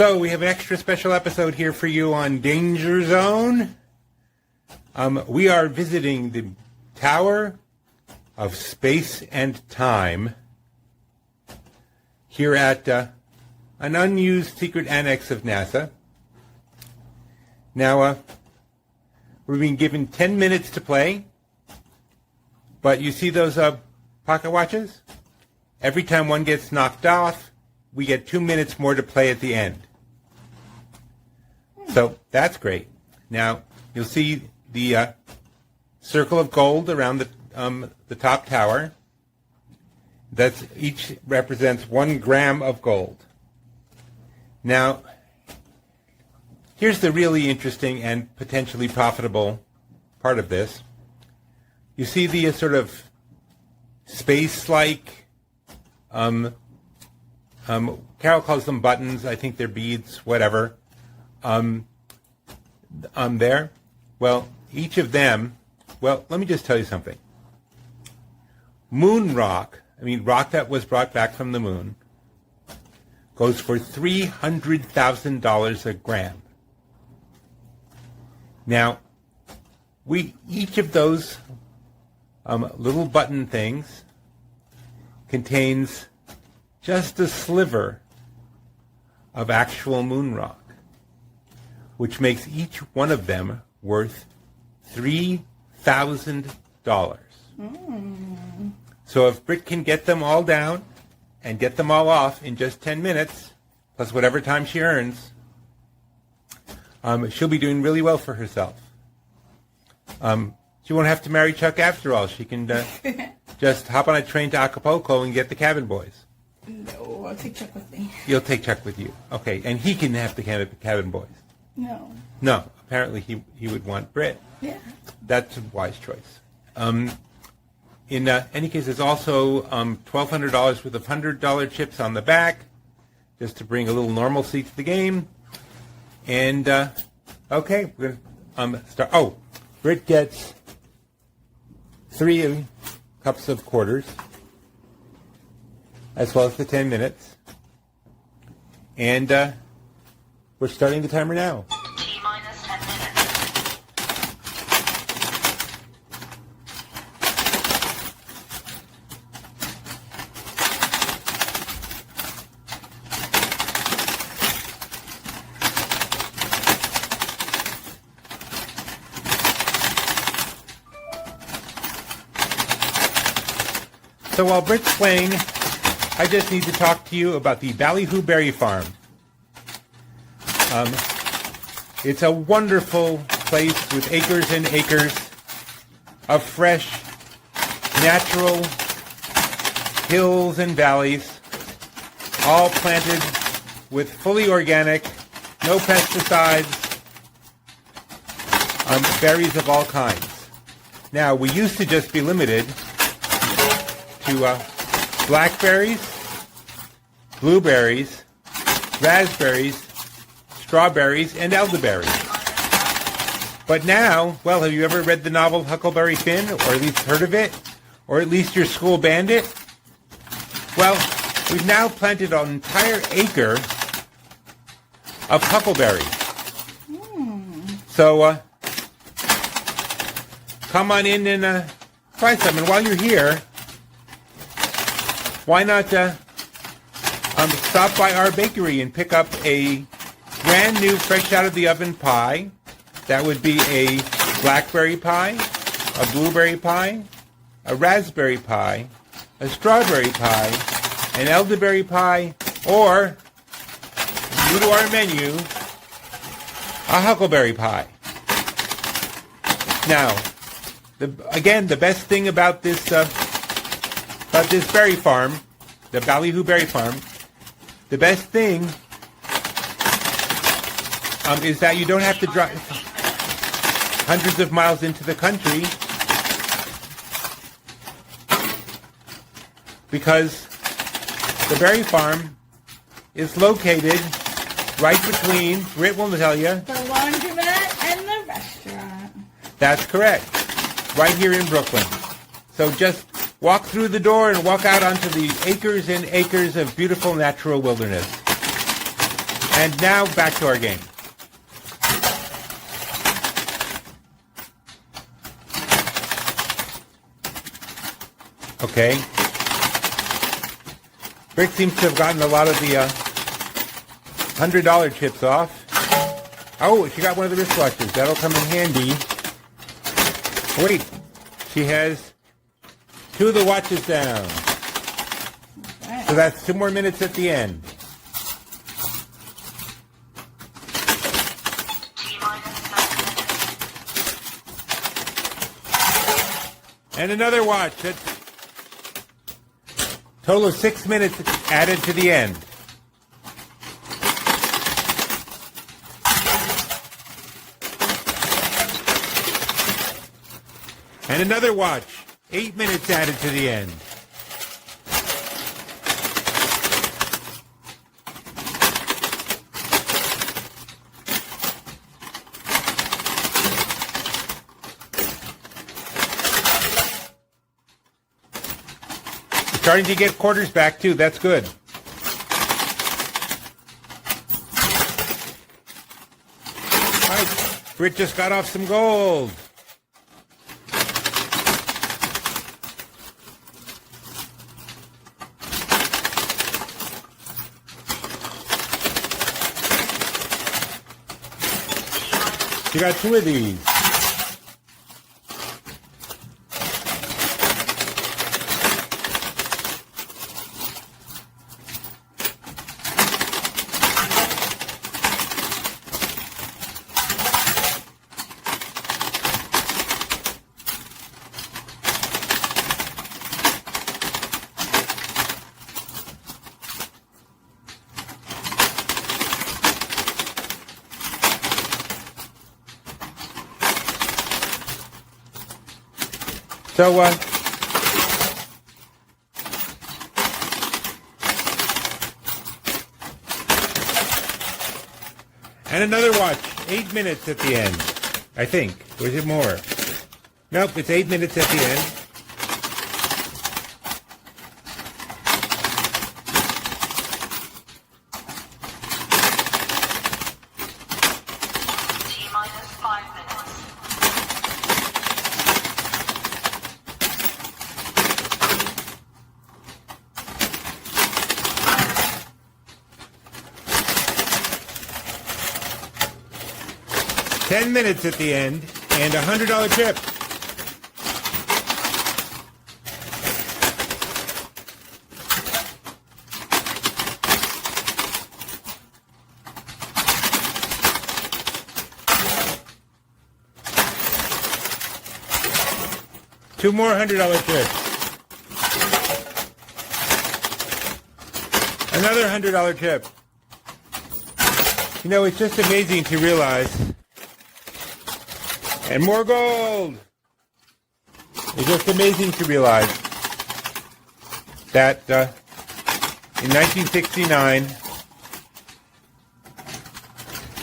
So we have an extra special episode here for you on Danger Zone. We are visiting the Tower of Space and Time here at an unused secret annex of NASA. Now, we're being given 10 minutes to play, but you see those pocket watches? Every time one gets knocked off, we get 2 minutes more to play at the end. So that's great. Now, you'll see the circle of gold around the top tower. That's each represents 1 gram of gold. Now, here's the really interesting and potentially profitable part of this. You see the sort of space-like, Carol calls them buttons, I think they're beads, whatever, there. Well, each of them, well, let me just tell you something. Moon rock, rock that was brought back from the moon, goes for $300,000 a gram. Now, each of those little button things contains just a sliver of actual moon rock, which makes each one of them worth $3,000. So if Britt can get them all down and get them all off in just 10 minutes, plus whatever time she earns, she'll be doing really well for herself. She won't have to marry Chuck after all. She can just hop on a train to Acapulco and get the cabin boys. No, I'll take Chuck with me. You'll take Chuck with you. Okay, and he can have the cabin boys. No. No, apparently he would want Britt. Yeah. That's a wise choice. In any case, there's also $1,200 worth of $100 chips on the back, just to bring a little normalcy to the game. And, okay, we're going to start. Oh, Britt gets 3 cups of quarters, as well as the 10 minutes. And we're starting the timer now. T-minus 10 minutes. So while Britt's playing, I just need to talk to you about the Ballyhoo Berry Farm. It's a wonderful place with acres and acres of fresh, natural hills and valleys, all planted with fully organic, no pesticides, berries of all kinds. Now, we used to just be limited to blackberries, blueberries, raspberries, strawberries, and elderberries. But now, well, have you ever read the novel Huckleberry Finn, or at least heard of it? Or at least your school banned it? Well, we've now planted an entire acre of huckleberries. So, come on in and try some. And while you're here, why not stop by our bakery and pick up a brand new, fresh out of the oven pie. That would be a blackberry pie, a blueberry pie, a raspberry pie, a strawberry pie, an elderberry pie, or, new to our menu, a huckleberry pie. Now, the best thing about this berry farm, the Ballyhoo Berry Farm, the best thing is that you don't have to drive hundreds of miles into the country, because the berry farm is located right between, Britt will tell you, The laundromat and the restaurant. That's correct. Right here in Brooklyn. So just walk through the door and walk out onto the acres and acres of beautiful natural wilderness. And now back to our game. Okay. Rick seems to have gotten a lot of the $100 chips off. Oh, she got one of the wristwatches. That'll come in handy. Wait, she has 2 of the watches down. Right. So that's 2 more minutes at the end. And another watch. That's total of 6 minutes added to the end. And another watch. 8 minutes added to the end. Starting to get quarters back too. That's good. All right, Britt just got off some gold. She got 2 of these. So, and another watch, 8 minutes at the end, I think. Or is it more? Nope, it's 8 minutes at the end. T-minus 5 minutes. $10 minutes at the end, and $100 chip. Two more $100 chips. Another $100 chip. You know, it's just amazing to realize. And more gold. It's just amazing to realize that in 1969,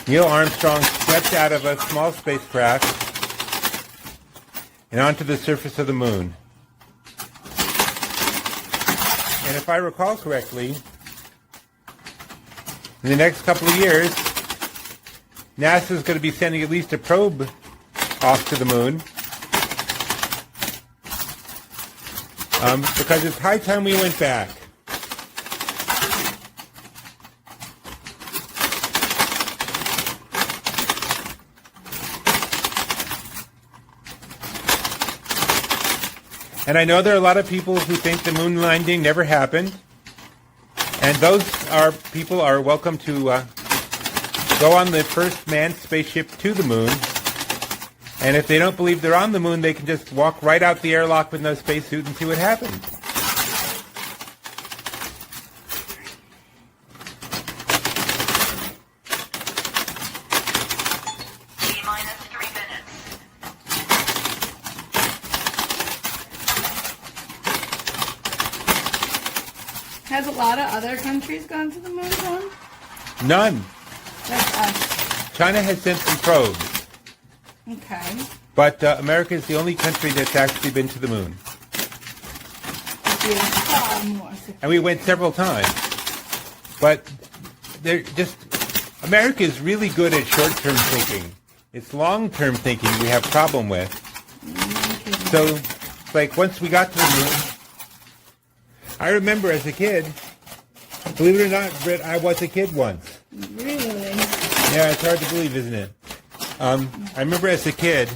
Neil Armstrong stepped out of a small spacecraft and onto the surface of the moon. And if I recall correctly, in the next couple of years, NASA is going to be sending at least a probe off to the moon, because it's high time we went back. And I know there are a lot of people who think the moon landing never happened, and those people are welcome to go on the first manned spaceship to the moon. And if they don't believe they're on the moon, they can just walk right out the airlock with no spacesuit and see what happens. T-minus 3 minutes. Has a lot of other countries gone to the moon, John? None. That's us. China has sent some probes, Okay. but America is the only country that's actually been to the moon. Yeah, far more. And we went several times. But they're just America is really good at short-term thinking. It's long-term thinking we have problem with. So, like, once we got to the moon, I remember as a kid, believe it or not, Britt, I was a kid once. Really? Yeah, it's hard to believe, isn't it? I remember as a kid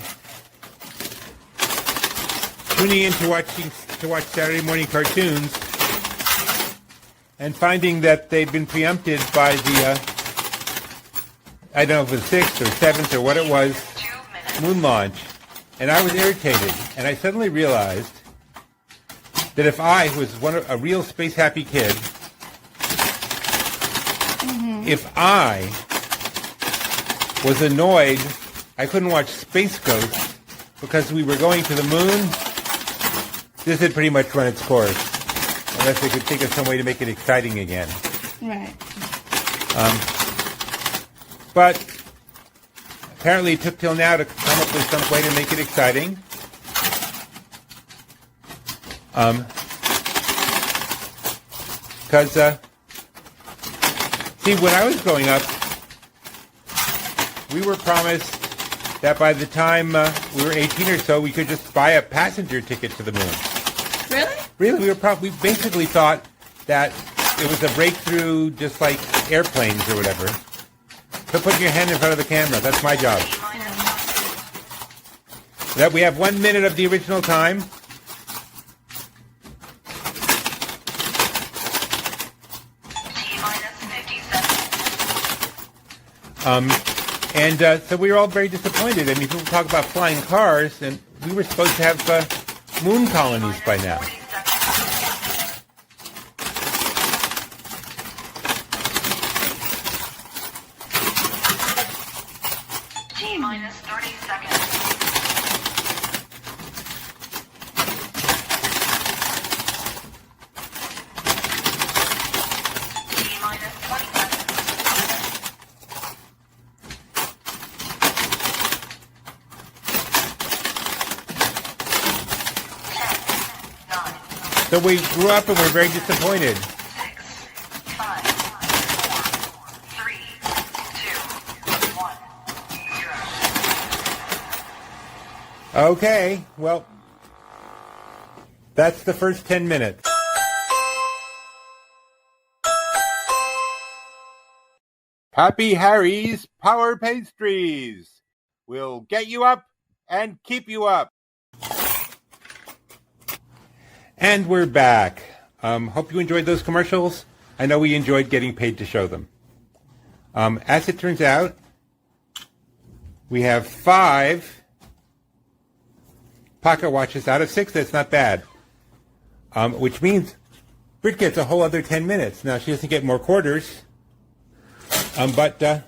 tuning in to watch Saturday morning cartoons and finding that they'd been preempted by the I don't know if it was 6th or 7th or what it was, 2 minutes. moon launch, and I was irritated, and I suddenly realized that if I, who was a real space-happy kid, if I was annoyed I couldn't watch Space Ghost because we were going to the moon, this had pretty much run its course, unless they could think of some way to make it exciting again. Right. But apparently it took till now to come up with some way to make it exciting. Because, see, when I was growing up, we were promised that by the time we were 18 or so, we could just buy a passenger ticket to the moon. Really? Really, we basically thought that it was a breakthrough, just like airplanes or whatever. So put your hand in front of the camera. That's my job. That we have 1 minute of the original time. T-minus 50 seconds. So we were all very disappointed. I mean, people talk about flying cars, and we were supposed to have moon colonies by now. 40 seconds. T-minus 30 seconds. T-minus 20 seconds. 10, 9, So we grew up and we're very disappointed. 6, 5, 4, 3, 2, 1, 0. Okay, well, that's the first 10 minutes. Happy Harry's Power Pastries will get you up and keep you up. And we're back. Hope you enjoyed those commercials. I know we enjoyed getting paid to show them. As it turns out, we have 5 pocket watches out of 6. That's not bad. Which means Britt gets a whole other 10 minutes. Now, she doesn't get more quarters. But the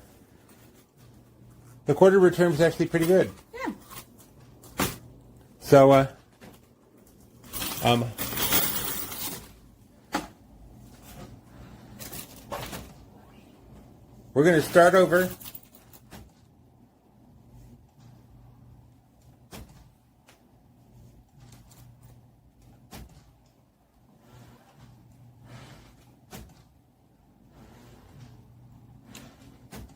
quarter return was actually pretty good. Yeah. So, we're going to start over.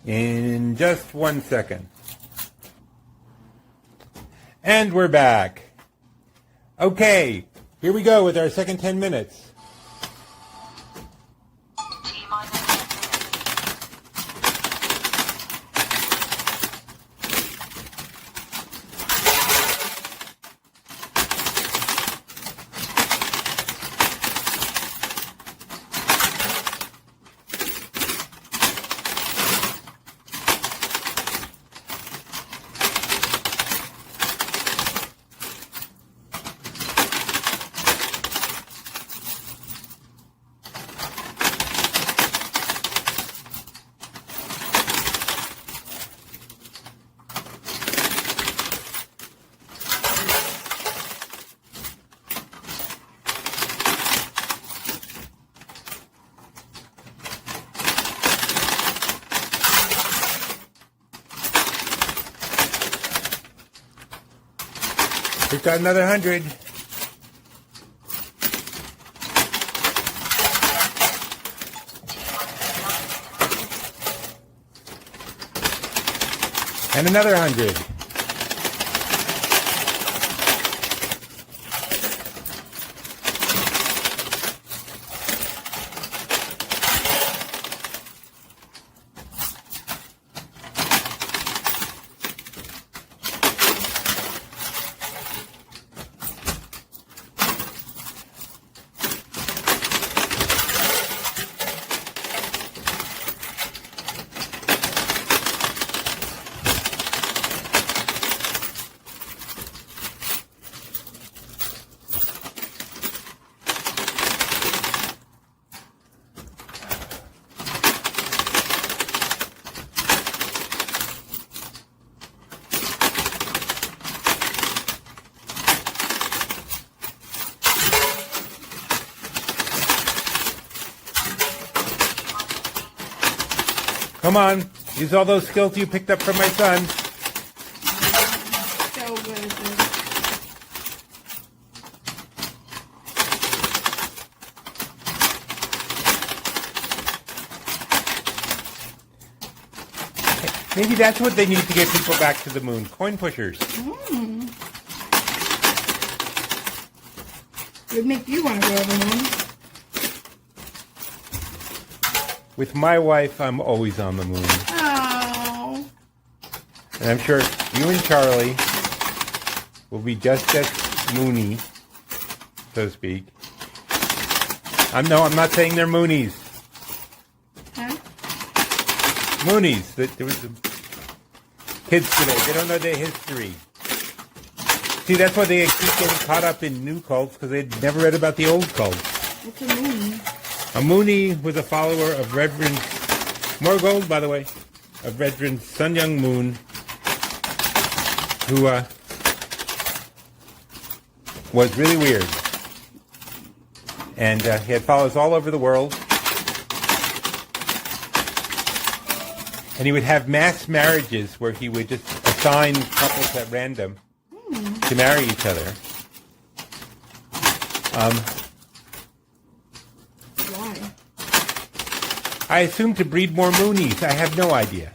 In just 1 second. And we're back. Okay, here we go with our second 10 minutes. T-minus 10 We've got another 100. And another 100. Come on, use all those skills you picked up from my son. So good at this. Maybe that's what they need to get people back to the moon. Coin pushers. It would make you want to go to the moon. With my wife, I'm always on the moon. Oh. And I'm sure you and Charlie will be just as moony, so to speak. I'm not saying they're moonies. Huh? Moonies. There was kids today. They don't know their history. See, that's why they keep getting caught up in new cults, because they'd never read about the old cults. What's a moon? A Moonie was a follower of Reverend, more gold by the way, of Reverend Sun Young Moon, who was really weird. And he had followers all over the world. And he would have mass marriages where he would just assign couples at random to marry each other. Why? I assume to breed more Moonies. I have no idea.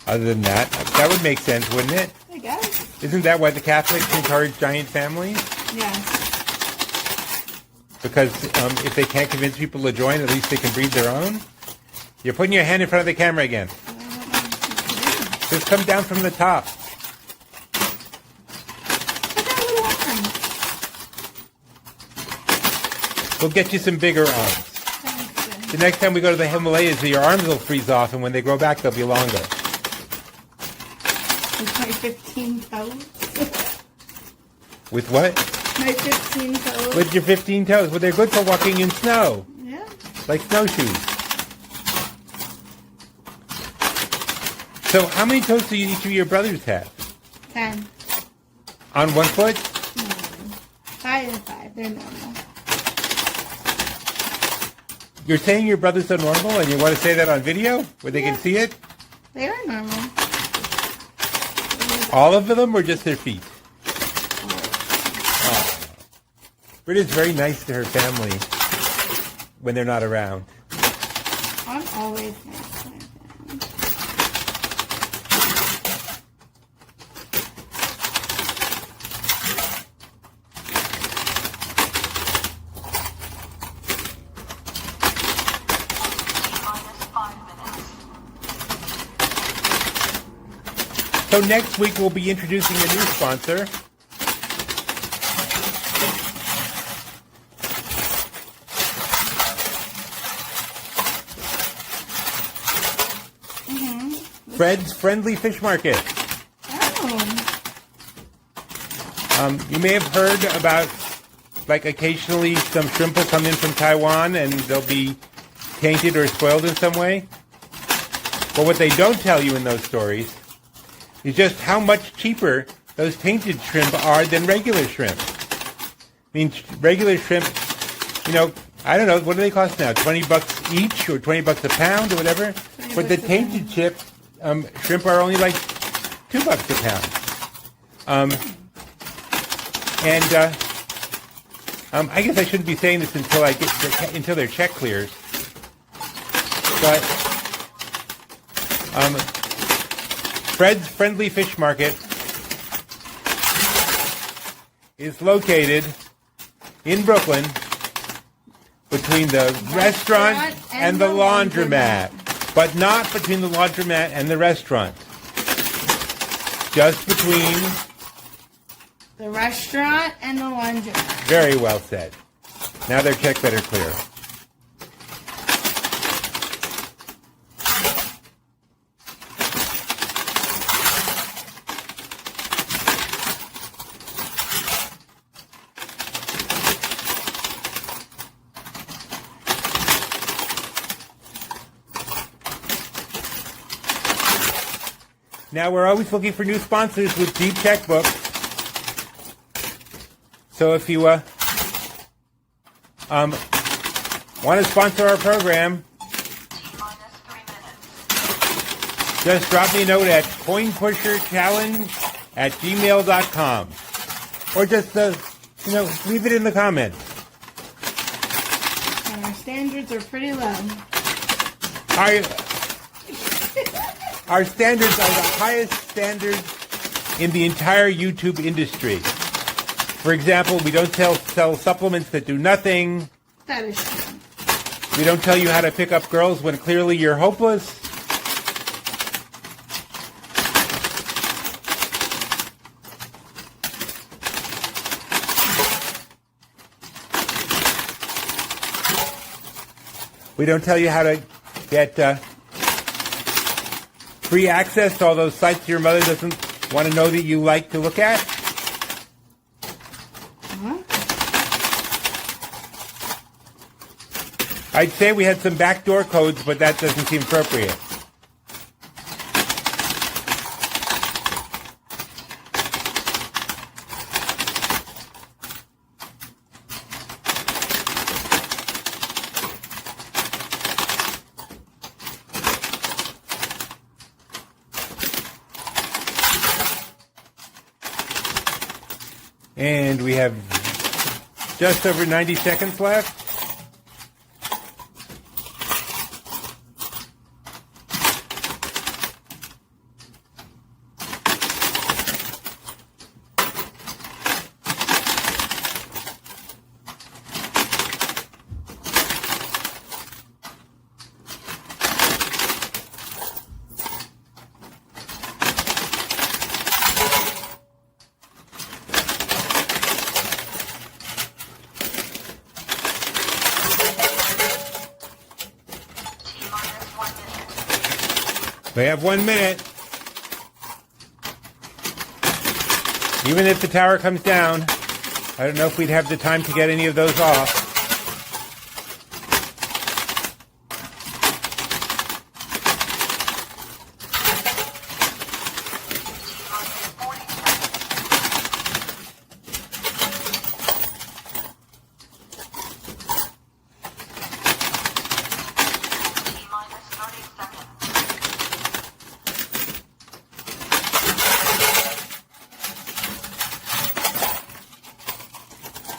Other than that, that would make sense, wouldn't it? I guess. Isn't that why the Catholics encourage giant families? Yeah. Because if they can't convince people to join, at least they can breed their own? You're putting your hand in front of the camera again. Just come down from the top. I got a little arm. We'll get you some bigger arms. The next time we go to the Himalayas, your arms will freeze off, and when they grow back, they'll be longer. With my 15 toes. With what? My 15 toes. With your 15 toes. Well, they're good for walking in snow, Yeah. like snowshoes. So how many toes do each of your brothers have? 10. On one foot? 5 and 5. They're normal. You're saying your brothers are normal, and you want to say that on video where they can see it? They are normal. All of them, or just their feet? Oh. Britta's very nice to her family when they're not around. I'm always nice to my family. Minus 5 minutes. So next week we'll be introducing a new sponsor. Fred's Friendly Fish Market. Oh. You may have heard about, like, occasionally some shrimp will come in from Taiwan and they'll be tainted or spoiled in some way. But what they don't tell you in those stories is just how much cheaper those tainted shrimp are than regular shrimp. I mean, regular shrimp, you know, I don't know, what do they cost now? $20 each or $20 a pound or whatever? But the tainted shrimp are only like $2 a pound. I guess I shouldn't be saying this until their check clears. But Fred's Friendly Fish Market is located in Brooklyn between the restaurant and the laundromat, but not between the laundromat and the restaurant. Just between the restaurant and the laundromat. Very well said. Now their check better clear. Now we're always looking for new sponsors with deep checkbooks. So if you want to sponsor our program, T-minus 3 minutes. just drop me a note at coinpusherchallenge@gmail.com. Or just, leave it in the comments. And our standards are pretty low. Our standards are the highest standards in the entire YouTube industry. For example, we don't sell supplements that do nothing. That is true. We don't tell you how to pick up girls when clearly you're hopeless. We don't tell you how to get free access to all those sites your mother doesn't want to know that you like to look at. I'd say we had some backdoor codes, but that doesn't seem appropriate. And we have just over 90 seconds left. We have 1 minute. Even if the tower comes down, I don't know if we'd have the time to get any of those off. T-minus 30 seconds.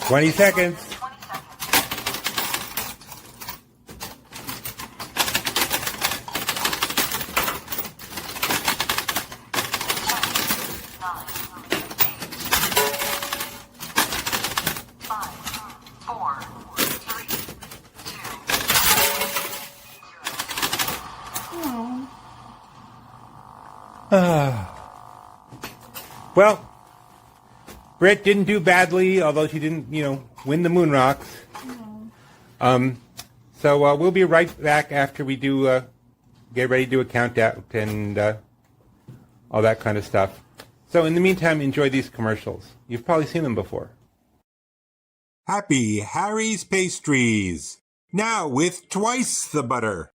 20 seconds. 20 seconds. 9, 8, 5, 4, 3, 2. Oh. Well, Britt didn't do badly, although she didn't, win the moon rocks. So we'll be right back after we do get ready to do a countdown and all that kind of stuff. So in the meantime, enjoy these commercials. You've probably seen them before. Happy Harry's Pastries, now with twice the butter.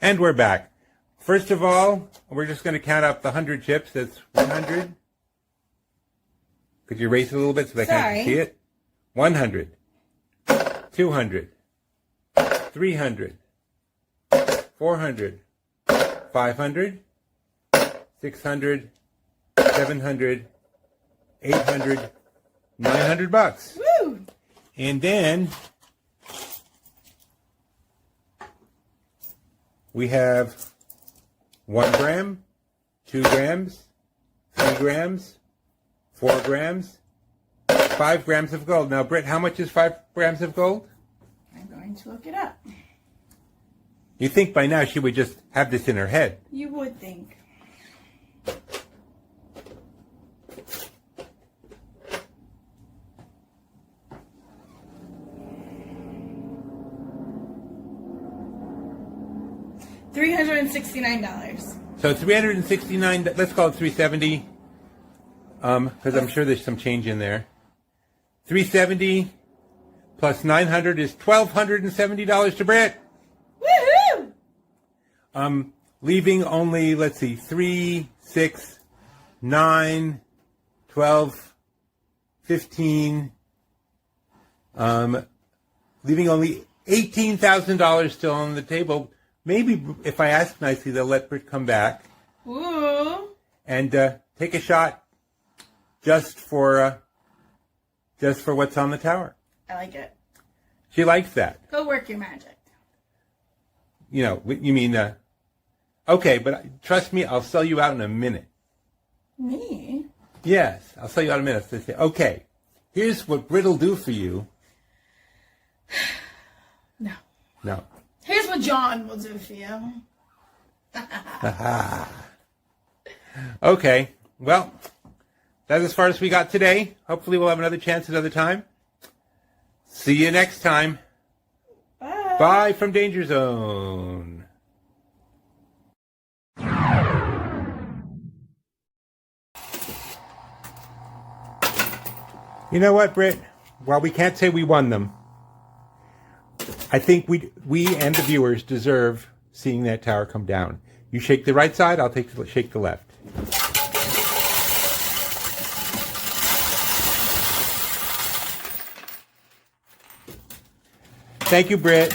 And we're back. First of all, we're just going to count up the 100 chips. That's 100. Could you erase it a little bit so they can't see it? 100, 200, 300, 400, 500, 600, 700, 800, 900 bucks. Woo! And then we have 1 gram, 2 grams, 3 grams, 4 grams, 5 grams of gold. Now, Britt, how much is 5 grams of gold? I'm going to look it up. You think by now she would just have this in her head. You would think. $369. So 369, let's call it 370, because I'm sure there's some change in there. 370 plus 900 is $1,270 to Britt. Woohoo! Leaving only, let's see, 3, 6, 9, 12, 15, leaving only $18,000 still on the table. Maybe if I ask nicely, they'll let Britt come back. Ooh. And take a shot just for what's on the tower. I like it. She likes that. Go work your magic. You know, you mean, okay, but trust me, I'll sell you out in a minute. Me? Yes, I'll sell you out in a minute. So they say, okay, here's what Britt will do for you. No. No. Here's what John will do for you. Okay, well, that's as far as we got today. Hopefully we'll have another chance another time. See you next time. Bye. Bye from Danger Zone. You know what, Britt? While we can't say we won them, I think we and the viewers deserve seeing that tower come down. You shake the right side, I'll shake the left. Thank you, Britt.